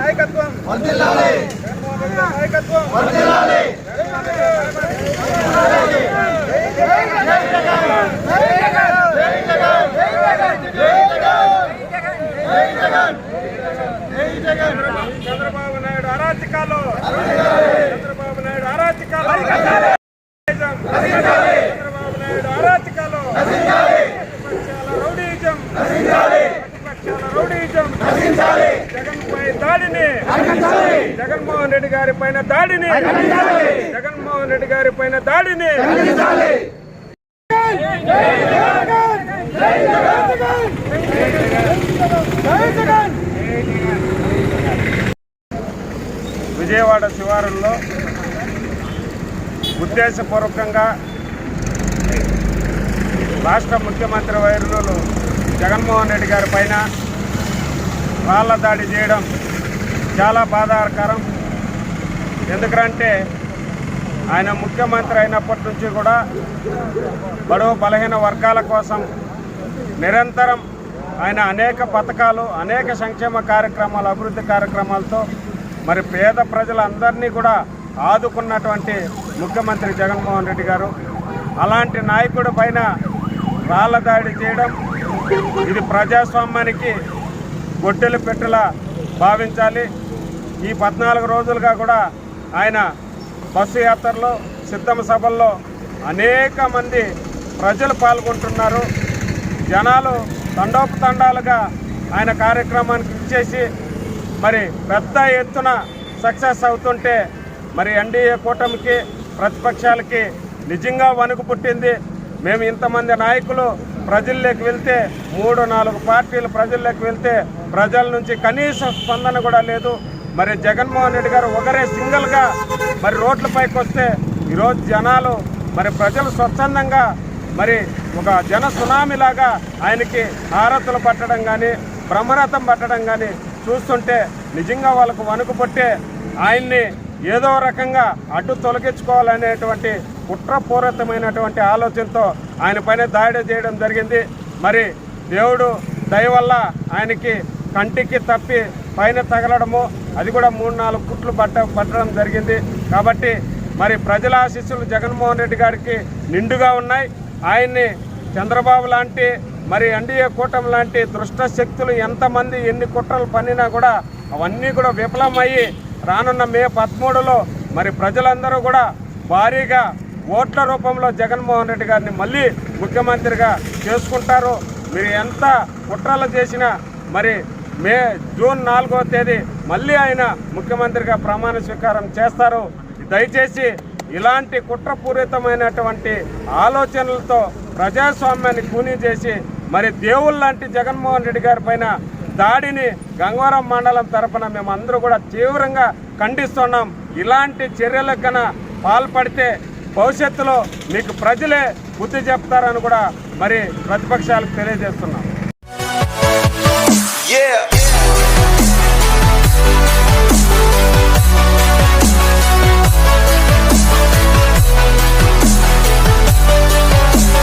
నాయకత్వం వర్ధిల్లాలి, జగన్మోహన్ రెడ్డి గారి నాయకత్వం వర్ధిల్లాలి, చంద్రబాబు నాయుడు అరాచకాలు, చంద్రబాబు నాయుడు అరాచకాలు, చంద్రబాబు నాయుడు అరాచకాలు, రౌడీజం, జగన్పై దాడిని, జగన్మోహన్ రెడ్డి గారి పైన దాడిని, జగన్మోహన్ రెడ్డి గారి పైన దాడిని విజయవాడ శివారుల్లో ఉద్దేశపూర్వకంగా రాష్ట్ర ముఖ్యమంత్రి వర్యులు జగన్మోహన్ రెడ్డి గారి పైన రాళ్ల దాడి చేయడం చాలా బాధాకరం. ఎందుకంటే ఆయన ముఖ్యమంత్రి అయినప్పటి నుంచి కూడా బడుగు బలహీన వర్గాల కోసం నిరంతరం ఆయన అనేక పథకాలు, అనేక సంక్షేమ కార్యక్రమాలు, అభివృద్ధి కార్యక్రమాలతో మరి పేద ప్రజలందరినీ కూడా ఆదుకున్నటువంటి ముఖ్యమంత్రి జగన్మోహన్ రెడ్డి గారు. అలాంటి నాయకుడి పైన రాళ్ల దాడి చేయడం ఇది ప్రజాస్వామ్యానికి గొడ్డలి పెట్టెలా భావించాలి. ఈ 14 రోజులుగా కూడా ఆయన బస్సు యాత్రలో, సిద్ధం సభల్లో అనేక మంది ప్రజలు పాల్గొంటున్నారు. జనాలు తండోపతండాలుగా ఆయన కార్యక్రమానికి ఇచ్చేసి మరి పెద్ద ఎత్తున సక్సెస్ అవుతుంటే మరి ఎన్డీఏ కూటమికి, ప్రతిపక్షాలకి నిజంగా వణుకు పుట్టింది. మేము ఇంతమంది నాయకులు ప్రజల్లోకి వెళ్తే, 3-4 పార్టీలు ప్రజల్లోకి వెళ్తే ప్రజల నుంచి కనీస స్పందన కూడా లేదు. మరి జగన్మోహన్ రెడ్డి గారు ఒకరే సింగిల్గా మరి రోడ్లపైకి వస్తే ఈరోజు జనాలు మరి ప్రజలు స్వచ్ఛందంగా మరి ఒక జన సునామీలాగా ఆయనకి హారతులు పట్టడం కానీ, బ్రహ్మరథం పట్టడం కానీ చూస్తుంటే నిజంగా వాళ్ళకు వణుకు పుట్టే ఆయన్ని ఏదో రకంగా అడ్డు తొలగించుకోవాలనేటువంటి కుట్రపూరితమైనటువంటి ఆలోచనతో ఆయన పైన దాడి చేయడం జరిగింది. మరి దేవుడు దయ వల్ల ఆయనకి కంటికి తప్పి పైన తగలడము, అది కూడా 3-4 కుట్లు పట్టడం జరిగింది. కాబట్టి మరి ప్రజల ఆశీస్సులు జగన్మోహన్ రెడ్డి గారికి నిండుగా ఉన్నాయి. ఆయన్ని చంద్రబాబు లాంటి మరి ఎన్డీఏ కూటమి లాంటి దుష్ట శక్తులు ఎంతమంది ఎన్ని కుట్రలు పన్నినా కూడా అవన్నీ కూడా విఫలమయ్యి రానున్న మే 13లో మరి ప్రజలందరూ కూడా భారీగా ఓట్ల రూపంలో జగన్మోహన్ రెడ్డి గారిని మళ్ళీ ముఖ్యమంత్రిగా చేసుకుంటారు. మీరు ఎంత కుట్రలు చేసినా మరి జూన్ 4వ తేదీ మళ్ళీ ఆయన ముఖ్యమంత్రిగా ప్రమాణ స్వీకారం చేస్తారు. దయచేసి ఇలాంటి కుట్రపూరితమైనటువంటి ఆలోచనలతో ప్రజాస్వామ్యాన్ని కూనీ చేసి మరి దేవుళ్ళంటి జగన్మోహన్ రెడ్డి గారి పైన దాడిని గంగవరం మండలం తరఫున మేము అందరూ కూడా తీవ్రంగా ఖండిస్తున్నాం. ఇలాంటి చర్యలకు కన్నా పాల్పడితే భవిష్యత్తులో మీకు ప్రజలే బుద్ధి చెప్తారని కూడా మరి ప్రతిపక్షాలకు తెలియజేస్తున్నాం.